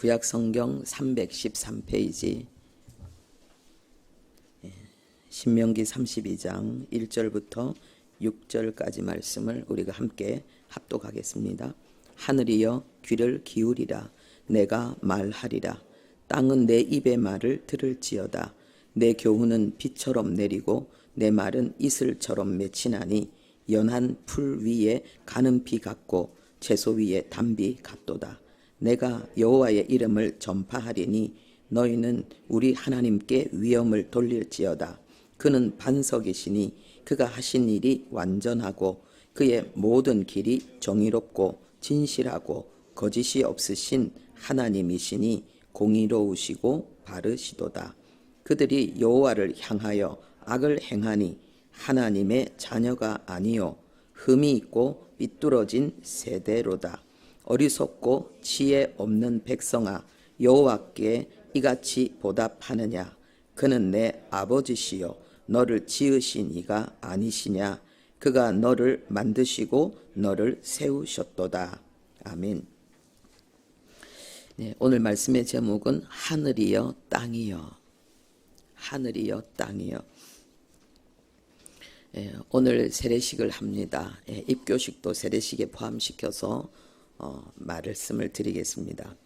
구약성경 313페이지 신명기 32장 1절부터 6절까지 말씀을 우리가 함께 합독하겠습니다. 하늘이여 귀를 기울이라. 내가 말하리라. 땅은 내 입의 말을 들을지어다. 내 교훈은 비처럼 내리고 내 말은 이슬처럼 맺히나니 연한 풀 위에 가는 비 같고 채소 위에 단비 같도다. 내가 여호와의 이름을 전파하리니 너희는 우리 하나님께 위엄을 돌릴지어다. 그는 반석이시니 그가 하신 일이 완전하고 그의 모든 길이 정의롭고 진실하고 거짓이 없으신 하나님이시니 공의로우시고 바르시도다. 그들이 여호와를 향하여 악을 행하니 하나님의 자녀가 아니요 흠이 있고 삐뚤어진 세대로다. 어리석고 지혜 없는 백성아, 여호와께 이같이 보답하느냐? 그는 내 아버지시요 너를 지으신 이가 아니시냐? 그가 너를 만드시고 너를 세우셨도다. 아멘. 네, 오늘 말씀의 제목은 하늘이여 땅이여. 하늘이여 땅이여. 오늘 세례식을 합니다. 입교식도 세례식에 포함시켜서 말씀을 드리겠습니다.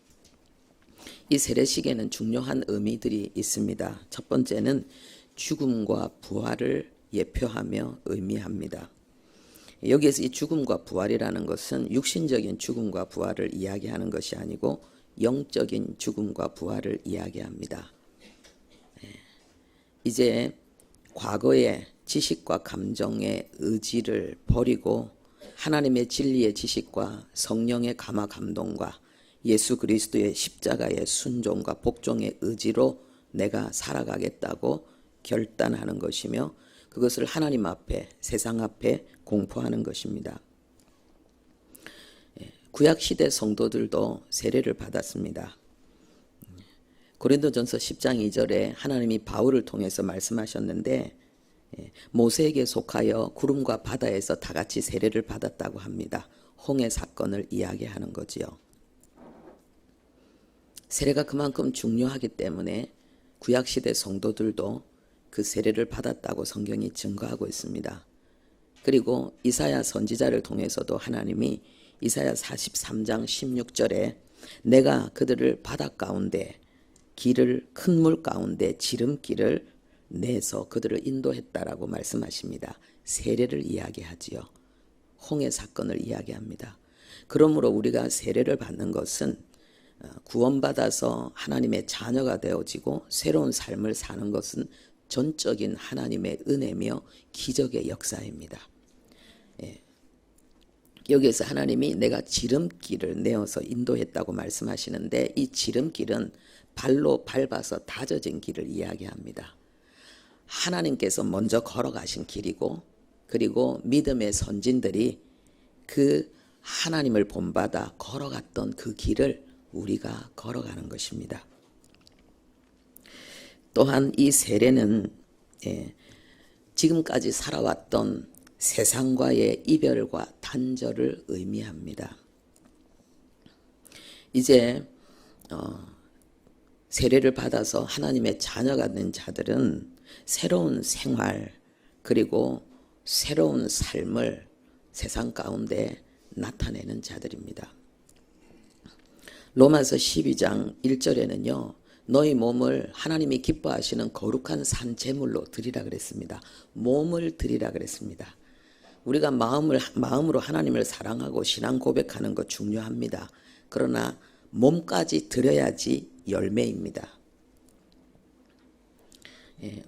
이 세례식에는 중요한 의미들이 있습니다. 첫 번째는 죽음과 부활을 예표하며 의미합니다. 여기에서 이 죽음과 부활이라는 것은 육신적인 죽음과 부활을 이야기하는 것이 아니고 영적인 죽음과 부활을 이야기합니다. 이제 과거의 지식과 감정의 의지를 버리고 하나님의 진리의 지식과 성령의 감화 감동과 예수 그리스도의 십자가의 순종과 복종의 의지로 내가 살아가겠다고 결단하는 것이며 그것을 하나님 앞에 세상 앞에 공포하는 것입니다. 구약시대 성도들도 세례를 받았습니다. 고린도전서 10장 2절에 하나님이 바울을 통해서 말씀하셨는데 모세에게 속하여 구름과 바다에서 다 같이 세례를 받았다고 합니다. 홍해 사건을 이야기하는 거지요. 세례가 그만큼 중요하기 때문에 구약시대 성도들도 그 세례를 받았다고 성경이 증거하고 있습니다. 그리고 이사야 선지자를 통해서도 하나님이 이사야 43장 16절에 내가 그들을 바다 가운데 길을 큰 물 가운데 지름길을 내서 그들을 인도했다라고 말씀하십니다. 세례를 이야기하지요. 홍해 사건을 이야기합니다. 그러므로 우리가 세례를 받는 것은 구원받아서 하나님의 자녀가 되어지고 새로운 삶을 사는 것은 전적인 하나님의 은혜며 기적의 역사입니다. 여기에서 하나님이 내가 지름길을 내어서 인도했다고 말씀하시는데 이 지름길은 발로 밟아서 다져진 길을 이야기합니다. 하나님께서 먼저 걸어가신 길이고 그리고 믿음의 선진들이 그 하나님을 본받아 걸어갔던 그 길을 우리가 걸어가는 것입니다. 또한 이 세례는 지금까지 살아왔던 세상과의 이별과 단절을 의미합니다. 이제 세례를 받아서 하나님의 자녀가 된 자들은 새로운 생활 그리고 새로운 삶을 세상 가운데 나타내는 자들입니다. 로마서 12장 1절에는요. 너희 몸을 하나님이 기뻐하시는 거룩한 산 제물로 드리라 그랬습니다. 몸을 드리라 그랬습니다. 우리가 마음으로 하나님을 사랑하고 신앙 고백하는 것 중요합니다. 그러나 몸까지 드려야지 열매입니다.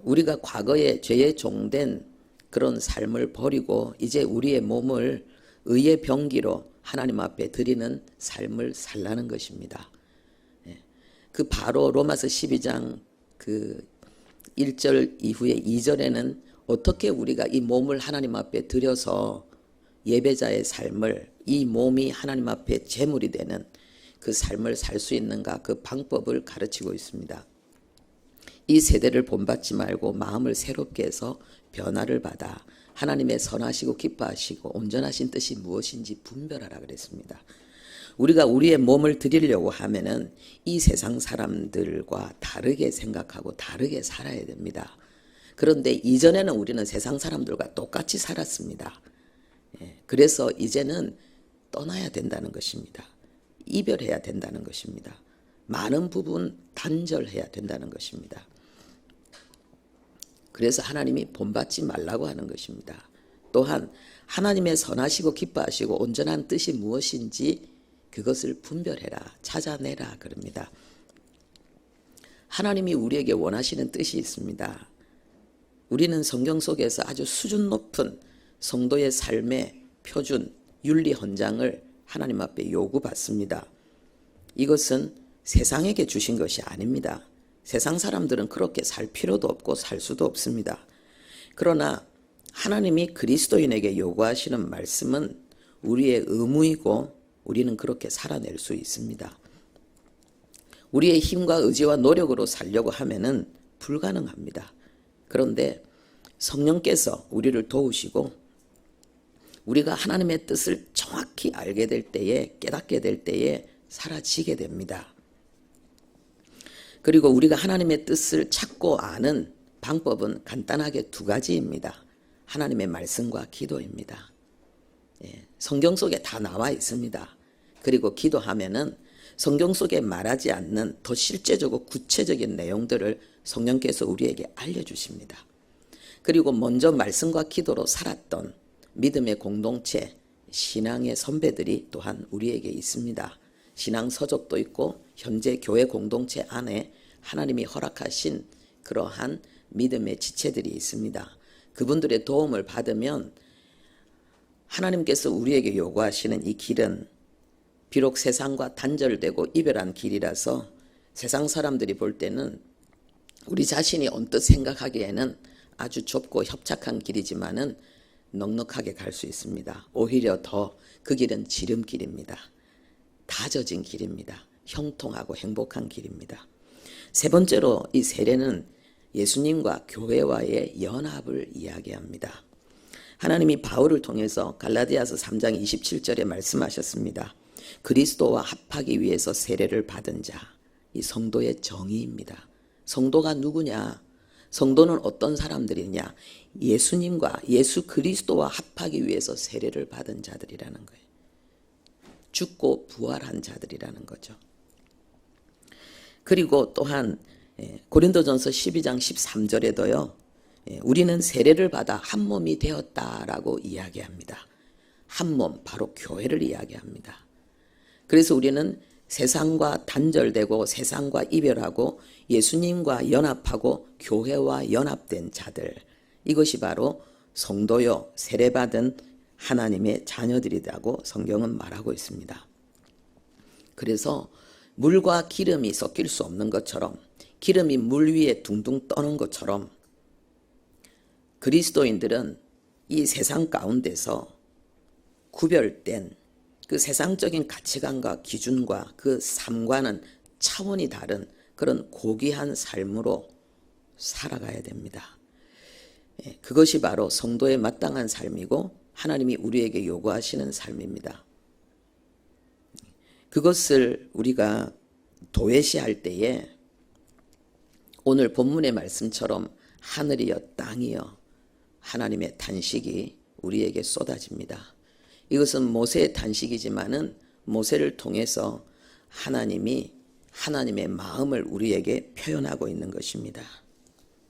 우리가 과거에 죄에 종된 그런 삶을 버리고 이제 우리의 몸을 의의 병기로 하나님 앞에 드리는 삶을 살라는 것입니다. 그 바로 로마서 12장 그 1절 이후에 2절에는 어떻게 우리가 이 몸을 하나님 앞에 드려서 예배자의 삶을 이 몸이 하나님 앞에 제물이 되는 그 삶을 살 수 있는가 그 방법을 가르치고 있습니다. 이 세대를 본받지 말고 마음을 새롭게 해서 변화를 받아 하나님의 선하시고 기뻐하시고 온전하신 뜻이 무엇인지 분별하라 그랬습니다. 우리가 우리의 몸을 드리려고 하면은 이 세상 사람들과 다르게 생각하고 다르게 살아야 됩니다. 그런데 이전에는 우리는 세상 사람들과 똑같이 살았습니다. 그래서 이제는 떠나야 된다는 것입니다. 이별해야 된다는 것입니다. 많은 부분 단절해야 된다는 것입니다. 그래서 하나님이 본받지 말라고 하는 것입니다. 또한 하나님의 선하시고 기뻐하시고 온전한 뜻이 무엇인지 그것을 분별해라, 찾아내라 그럽니다. 하나님이 우리에게 원하시는 뜻이 있습니다. 우리는 성경 속에서 아주 수준 높은 성도의 삶의 표준, 윤리 헌장을 하나님 앞에 요구받습니다. 이것은 세상에게 주신 것이 아닙니다. 세상 사람들은 그렇게 살 필요도 없고 살 수도 없습니다. 그러나 하나님이 그리스도인에게 요구하시는 말씀은 우리의 의무이고 우리는 그렇게 살아낼 수 있습니다. 우리의 힘과 의지와 노력으로 살려고 하면은 불가능합니다. 그런데 성령께서 우리를 도우시고 우리가 하나님의 뜻을 정확히 알게 될 때에, 깨닫게 될 때에 사라지게 됩니다. 그리고 우리가 하나님의 뜻을 찾고 아는 방법은 간단하게 두 가지입니다. 하나님의 말씀과 기도입니다. 성경 속에 다 나와 있습니다. 그리고 기도하면은 성경 속에 말하지 않는 더 실제적이고 구체적인 내용들을 성령께서 우리에게 알려주십니다. 그리고 먼저 말씀과 기도로 살았던 믿음의 공동체, 신앙의 선배들이 또한 우리에게 있습니다. 신앙 서적도 있고 현재 교회 공동체 안에 하나님이 허락하신 그러한 믿음의 지체들이 있습니다. 그분들의 도움을 받으면 하나님께서 우리에게 요구하시는 이 길은 비록 세상과 단절되고 이별한 길이라서 세상 사람들이 볼 때는 우리 자신이 언뜻 생각하기에는 아주 좁고 협착한 길이지만은 넉넉하게 갈 수 있습니다. 오히려 더 그 길은 지름길입니다. 다져진 길입니다. 형통하고 행복한 길입니다. 세 번째로 이 세례는 예수님과 교회와의 연합을 이야기합니다. 하나님이 바울을 통해서 갈라디아서 3장 27절에 말씀하셨습니다. 그리스도와 합하기 위해서 세례를 받은 자, 이 성도의 정의입니다. 성도가 누구냐? 성도는 어떤 사람들이냐? 예수님과 예수 그리스도와 합하기 위해서 세례를 받은 자들이라는 거예요. 죽고 부활한 자들이라는 거죠. 그리고 또한 고린도전서 12장 13절에도요. 우리는 세례를 받아 한 몸이 되었다라고 이야기합니다. 한 몸, 바로 교회를 이야기합니다. 그래서 우리는 세상과 단절되고 세상과 이별하고 예수님과 연합하고 교회와 연합된 자들, 이것이 바로 성도요, 세례받은 하나님의 자녀들이라고 성경은 말하고 있습니다. 그래서 물과 기름이 섞일 수 없는 것처럼, 기름이 물 위에 둥둥 떠는 것처럼 그리스도인들은 이 세상 가운데서 구별된 그 세상적인 가치관과 기준과 그 삶과는 차원이 다른 그런 고귀한 삶으로 살아가야 됩니다. 그것이 바로 성도의 마땅한 삶이고 하나님이 우리에게 요구하시는 삶입니다. 그것을 우리가 도외시할 때에 오늘 본문의 말씀처럼 하늘이여 땅이여 하나님의 탄식이 우리에게 쏟아집니다. 이것은 모세의 탄식이지만은 모세를 통해서 하나님이 하나님의 마음을 우리에게 표현하고 있는 것입니다.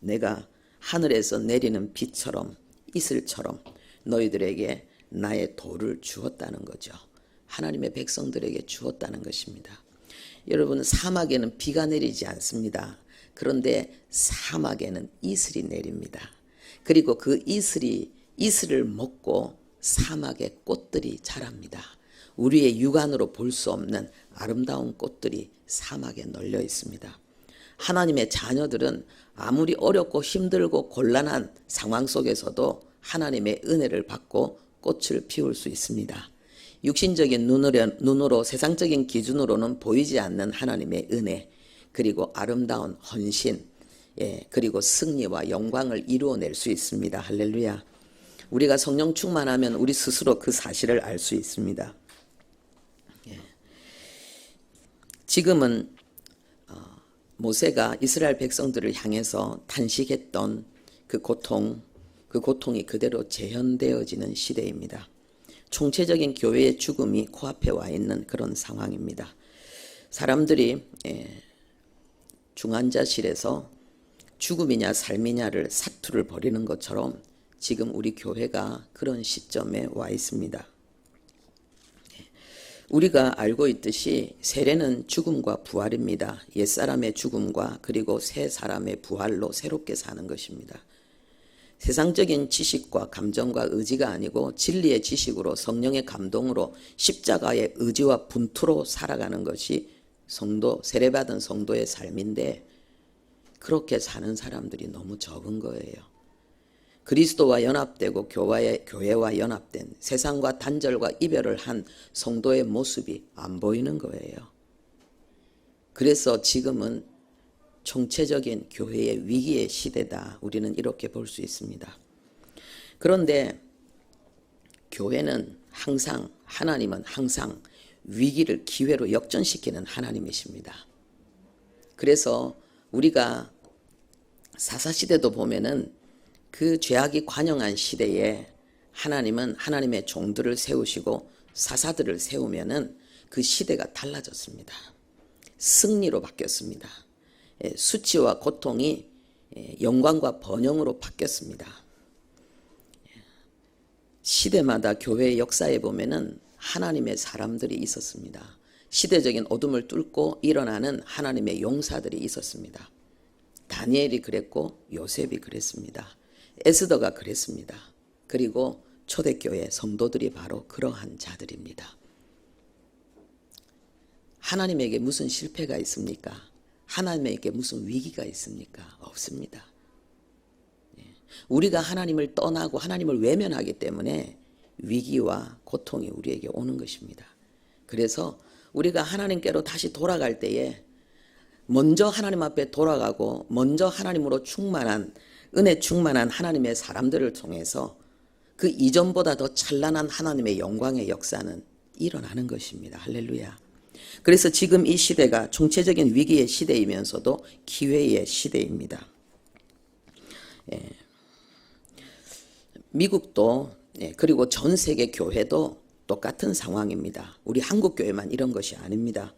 내가 하늘에서 내리는 비처럼 이슬처럼 너희들에게 나의 도를 주었다는 거죠. 하나님의 백성들에게 주었다는 것입니다. 여러분, 사막에는 비가 내리지 않습니다. 그런데 사막에는 이슬이 내립니다. 그리고 그 이슬을 먹고 사막의 꽃들이 자랍니다. 우리의 육안으로 볼 수 없는 아름다운 꽃들이 사막에 널려 있습니다. 하나님의 자녀들은 아무리 어렵고 힘들고 곤란한 상황 속에서도 하나님의 은혜를 받고 꽃을 피울 수 있습니다. 육신적인 눈으로 세상적인 기준으로는 보이지 않는 하나님의 은혜, 그리고 아름다운 헌신, 그리고 승리와 영광을 이루어낼 수 있습니다. 할렐루야. 우리가 성령 충만하면 우리 스스로 그 사실을 알 수 있습니다. 지금은 모세가 이스라엘 백성들을 향해서 탄식했던 그 고통이 그대로 재현되어지는 시대입니다. 총체적인 교회의 죽음이 코앞에 와 있는 그런 상황입니다. 사람들이 중환자실에서 죽음이냐 삶이냐를 사투를 벌이는 것처럼 지금 우리 교회가 그런 시점에 와 있습니다. 우리가 알고 있듯이 세례는 죽음과 부활입니다. 옛사람의 죽음과 그리고 새 사람의 부활로 새롭게 사는 것입니다. 세상적인 지식과 감정과 의지가 아니고 진리의 지식으로 성령의 감동으로 십자가의 의지와 분투로 살아가는 것이 세례받은 성도의 삶인데 그렇게 사는 사람들이 너무 적은 거예요. 그리스도와 연합되고 교회와 연합된 세상과 단절과 이별을 한 성도의 모습이 안 보이는 거예요. 그래서 지금은 총체적인 교회의 위기의 시대다. 우리는 이렇게 볼 수 있습니다. 그런데 하나님은 항상 위기를 기회로 역전시키는 하나님이십니다. 그래서 우리가 사사시대도 보면은 그 죄악이 관영한 시대에 하나님은 하나님의 종들을 세우시고 사사들을 세우면은 그 시대가 달라졌습니다. 승리로 바뀌었습니다. 수치와 고통이 영광과 번영으로 바뀌었습니다. 시대마다 교회의 역사에 보면은 하나님의 사람들이 있었습니다. 시대적인 어둠을 뚫고 일어나는 하나님의 용사들이 있었습니다. 다니엘이 그랬고 요셉이 그랬습니다. 에스더가 그랬습니다. 그리고 초대교회 성도들이 바로 그러한 자들입니다. 하나님에게 무슨 실패가 있습니까? 하나님에게 무슨 위기가 있습니까? 없습니다. 우리가 하나님을 떠나고 하나님을 외면하기 때문에 위기와 고통이 우리에게 오는 것입니다. 그래서 우리가 하나님께로 다시 돌아갈 때에 먼저 하나님 앞에 돌아가고 먼저 하나님으로 은혜 충만한 하나님의 사람들을 통해서 그 이전보다 더 찬란한 하나님의 영광의 역사는 일어나는 것입니다. 할렐루야. 그래서 지금 이 시대가 총체적인 위기의 시대이면서도 기회의 시대입니다. 미국도 그리고 전 세계 교회도 똑같은 상황입니다. 우리 한국 교회만 이런 것이 아닙니다.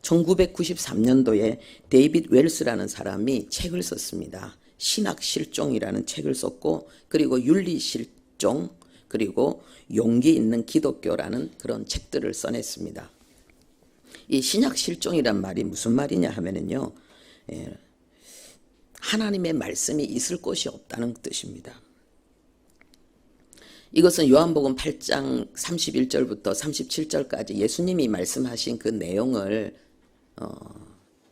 1993년도에 데이빗 웰스라는 사람이 책을 썼습니다. 신학실종이라는 책을 썼고 그리고 윤리실종 그리고 용기 있는 기독교라는 그런 책들을 써냈습니다. 이 신학실종이란 말이 무슨 말이냐 하면은요, 하나님의 말씀이 있을 곳이 없다는 뜻입니다. 이것은 요한복음 8장 31절부터 37절까지 예수님이 말씀하신 그 내용을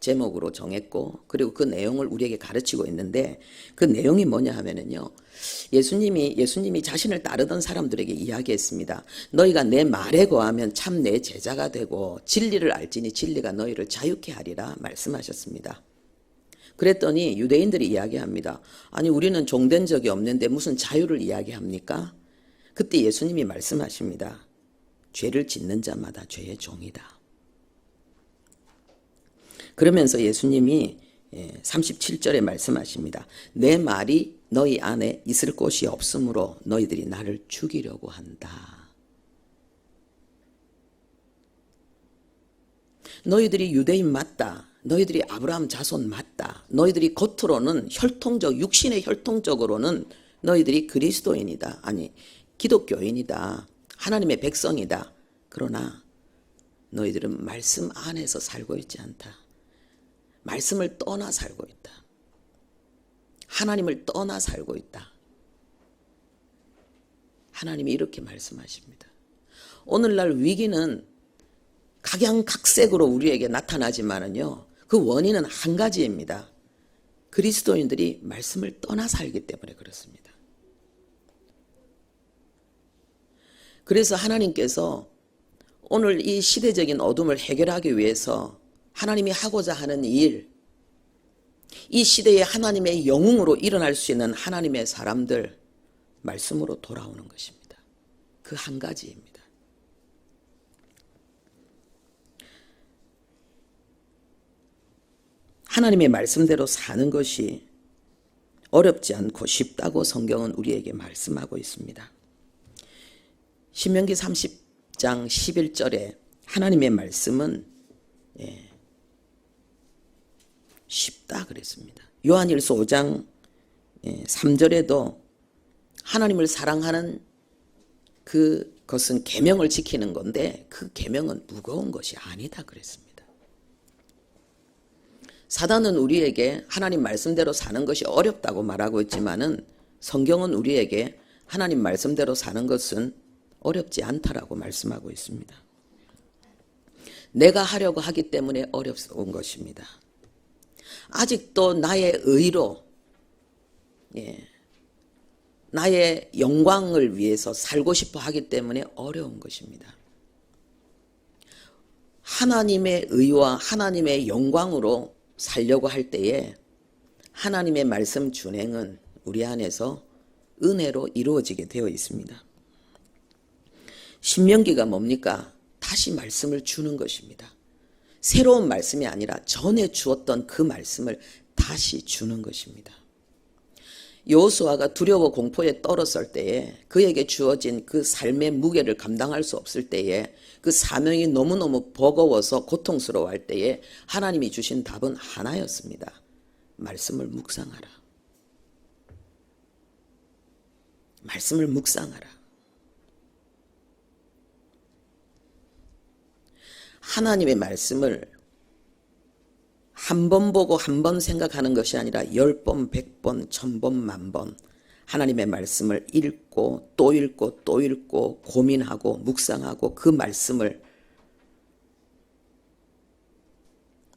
제목으로 정했고 그리고 그 내용을 우리에게 가르치고 있는데 그 내용이 뭐냐 하면은요, 예수님이 자신을 따르던 사람들에게 이야기했습니다. 너희가 내 말에 거하면 참 내 제자가 되고 진리를 알지니 진리가 너희를 자유케 하리라 말씀하셨습니다. 그랬더니 유대인들이 이야기합니다. 아니 우리는 종된 적이 없는데 무슨 자유를 이야기합니까? 그때 예수님이 말씀하십니다. 죄를 짓는 자마다 죄의 종이다. 그러면서 예수님이 37절에 말씀하십니다. 내 말이 너희 안에 있을 곳이 없으므로 너희들이 나를 죽이려고 한다. 너희들이 유대인 맞다. 너희들이 아브라함 자손 맞다. 너희들이 겉으로는 육신의 혈통적으로는 너희들이 그리스도인이다. 아니 기독교인이다. 하나님의 백성이다. 그러나 너희들은 말씀 안에서 살고 있지 않다. 말씀을 떠나 살고 있다. 하나님을 떠나 살고 있다. 하나님이 이렇게 말씀하십니다. 오늘날 위기는 각양각색으로 우리에게 나타나지만은요, 그 원인은 한 가지입니다. 그리스도인들이 말씀을 떠나 살기 때문에 그렇습니다. 그래서 하나님께서 오늘 이 시대적인 어둠을 해결하기 위해서 하나님이 하고자 하는 일, 이 시대에 하나님의 영웅으로 일어날 수 있는 하나님의 사람들, 말씀으로 돌아오는 것입니다. 그 한 가지입니다. 하나님의 말씀대로 사는 것이 어렵지 않고 쉽다고 성경은 우리에게 말씀하고 있습니다. 신명기 30장 11절에 하나님의 말씀은 쉽다 그랬습니다. 요한일서 5장 3절에도 하나님을 사랑하는 그것은 계명을 지키는 건데 그 계명은 무거운 것이 아니다 그랬습니다. 사단은 우리에게 하나님 말씀대로 사는 것이 어렵다고 말하고 있지만은 성경은 우리에게 하나님 말씀대로 사는 것은 어렵지 않다라고 말씀하고 있습니다. 내가 하려고 하기 때문에 어려운 것입니다. 아직도 나의 의로 나의 영광을 위해서 살고 싶어 하기 때문에 어려운 것입니다. 하나님의 의와 하나님의 영광으로 살려고 할 때에 하나님의 말씀 준행은 우리 안에서 은혜로 이루어지게 되어 있습니다. 신명기가 뭡니까? 다시 말씀을 주는 것입니다. 새로운 말씀이 아니라 전에 주었던 그 말씀을 다시 주는 것입니다. 여호수아가 두려워 공포에 떨었을 때에 그에게 주어진 그 삶의 무게를 감당할 수 없을 때에 그 사명이 너무너무 버거워서 고통스러워할 때에 하나님이 주신 답은 하나였습니다. 말씀을 묵상하라. 말씀을 묵상하라. 하나님의 말씀을 한 번 보고 한 번 생각하는 것이 아니라 10번, 100번, 1000번, 10,000번 하나님의 말씀을 읽고 또 읽고 또 읽고 고민하고 묵상하고 그 말씀을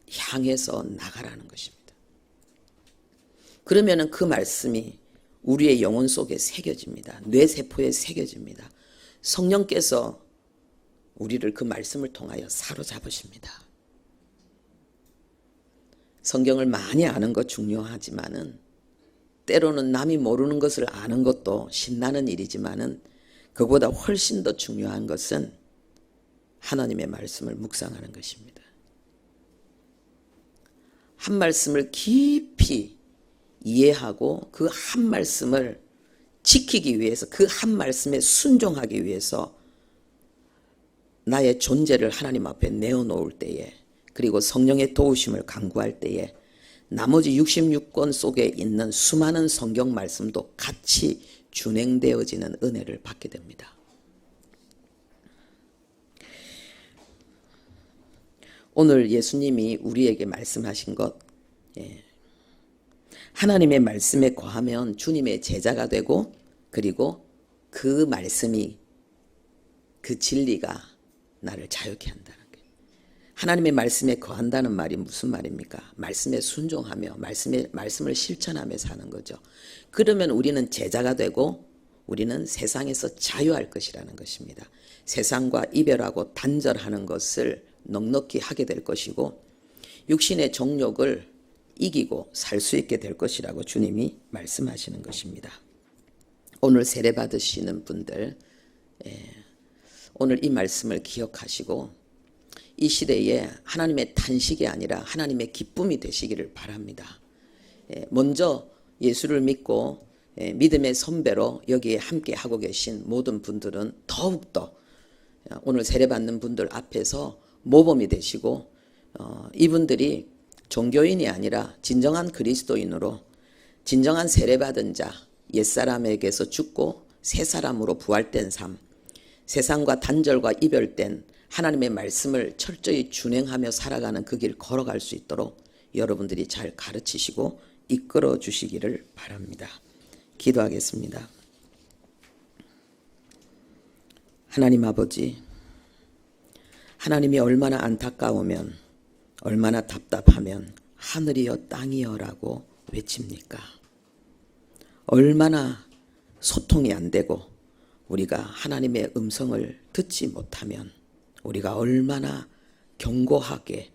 향해서 나가라는 것입니다. 그러면은 그 말씀이 우리의 영혼 속에 새겨집니다. 뇌세포에 새겨집니다. 성령께서 우리를 그 말씀을 통하여 사로잡으십니다. 성경을 많이 아는 것 중요하지만은 때로는 남이 모르는 것을 아는 것도 신나는 일이지만은 그보다 훨씬 더 중요한 것은 하나님의 말씀을 묵상하는 것입니다. 한 말씀을 깊이 이해하고 그 한 말씀을 지키기 위해서 그 한 말씀에 순종하기 위해서 나의 존재를 하나님 앞에 내어놓을 때에 그리고 성령의 도우심을 간구할 때에 나머지 66권 속에 있는 수많은 성경 말씀도 같이 준행되어지는 은혜를 받게 됩니다. 오늘 예수님이 우리에게 말씀하신 것, 하나님의 말씀에 거하면 주님의 제자가 되고 그리고 그 말씀이 그 진리가 나를 자유케 한다는 거예요. 하나님의 말씀에 거한다는 말이 무슨 말입니까? 말씀에 순종하며 말씀을 실천하며 사는 거죠. 그러면 우리는 제자가 되고 우리는 세상에서 자유할 것이라는 것입니다. 세상과 이별하고 단절하는 것을 넉넉히 하게 될 것이고 육신의 정욕을 이기고 살 수 있게 될 것이라고 주님이 말씀하시는 것입니다. 오늘 세례 받으시는 분들 오늘 이 말씀을 기억하시고 이 시대에 하나님의 탄식이 아니라 하나님의 기쁨이 되시기를 바랍니다. 먼저 예수를 믿고 믿음의 선배로 여기에 함께 하고 계신 모든 분들은 더욱더 오늘 세례받는 분들 앞에서 모범이 되시고 이분들이 종교인이 아니라 진정한 그리스도인으로 진정한 세례받은 자 옛사람에게서 죽고 새 사람으로 부활된 삶 세상과 단절과 이별된 하나님의 말씀을 철저히 준행하며 살아가는 그 길 걸어갈 수 있도록 여러분들이 잘 가르치시고 이끌어 주시기를 바랍니다. 기도하겠습니다. 하나님 아버지, 하나님이 얼마나 안타까우면 얼마나 답답하면 하늘이여 땅이여라고 외칩니까? 얼마나 소통이 안 되고 우리가 하나님의 음성을 듣지 못하면 우리가 얼마나 견고하게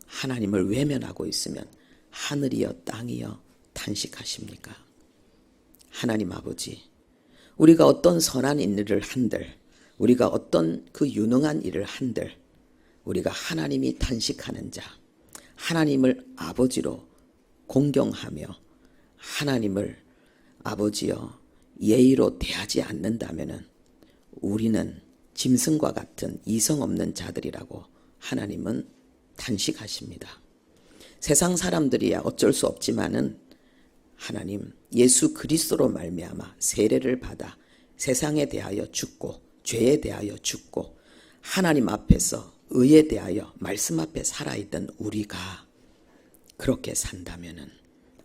하나님을 외면하고 있으면 하늘이여 땅이여 탄식하십니까? 하나님 아버지, 우리가 어떤 선한 일을 한들 우리가 어떤 그 유능한 일을 한들 우리가 하나님이 탄식하는 자 하나님을 아버지로 공경하며 하나님을 아버지여 예의로 대하지 않는다면 우리는 짐승과 같은 이성 없는 자들이라고 하나님은 탄식하십니다. 세상 사람들이야 어쩔 수 없지만은 하나님 예수 그리스도로 말미암아 세례를 받아 세상에 대하여 죽고 죄에 대하여 죽고 하나님 앞에서 의에 대하여 말씀 앞에 살아있던 우리가 그렇게 산다면은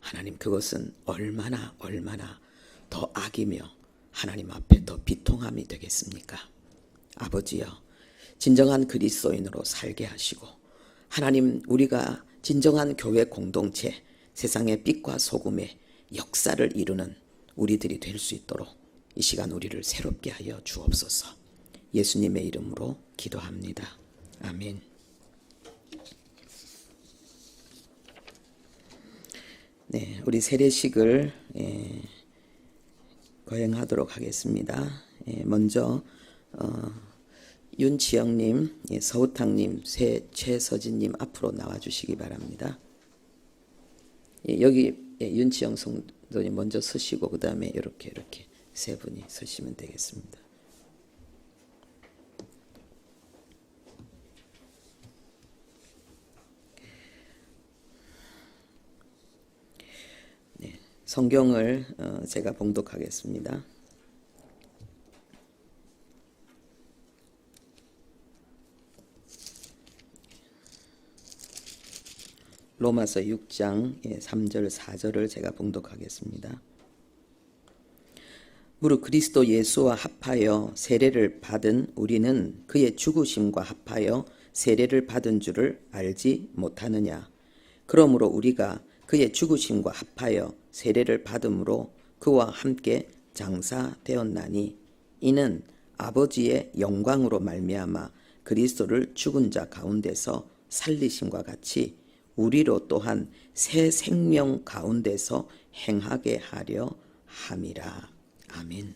하나님 그것은 얼마나 더 악이며 하나님 앞에 더 비통함이 되겠습니까? 아버지여 진정한 그리스도인으로 살게 하시고 하나님 우리가 진정한 교회 공동체 세상의 빛과 소금의 역사를 이루는 우리들이 될 수 있도록 이 시간 우리를 새롭게 하여 주옵소서. 예수님의 이름으로 기도합니다. 아멘. 네, 우리 세례식을 거행하도록 하겠습니다. 먼저 윤지영님, 서우탕님, 최서진님 앞으로 나와주시기 바랍니다. 여기 윤지영 성도님 먼저 서시고 그 다음에 이렇게 세 분이 서시면 되겠습니다. 네, 성경을 제가 봉독하겠습니다. 로마서 6장 3절 4절을 제가 봉독하겠습니다. 무릇 그리스도 예수와 합하여 세례를 받은 우리는 그의 죽으심과 합하여 세례를 받은 줄을 알지 못하느냐. 그러므로 우리가 그의 죽으심과 합하여 세례를 받음으로 그와 함께 장사되었나니 이는 아버지의 영광으로 말미암아 그리스도를 죽은 자 가운데서 살리심과 같이 우리로 또한 새 생명 가운데서 행하게 하려 함이라. 아멘.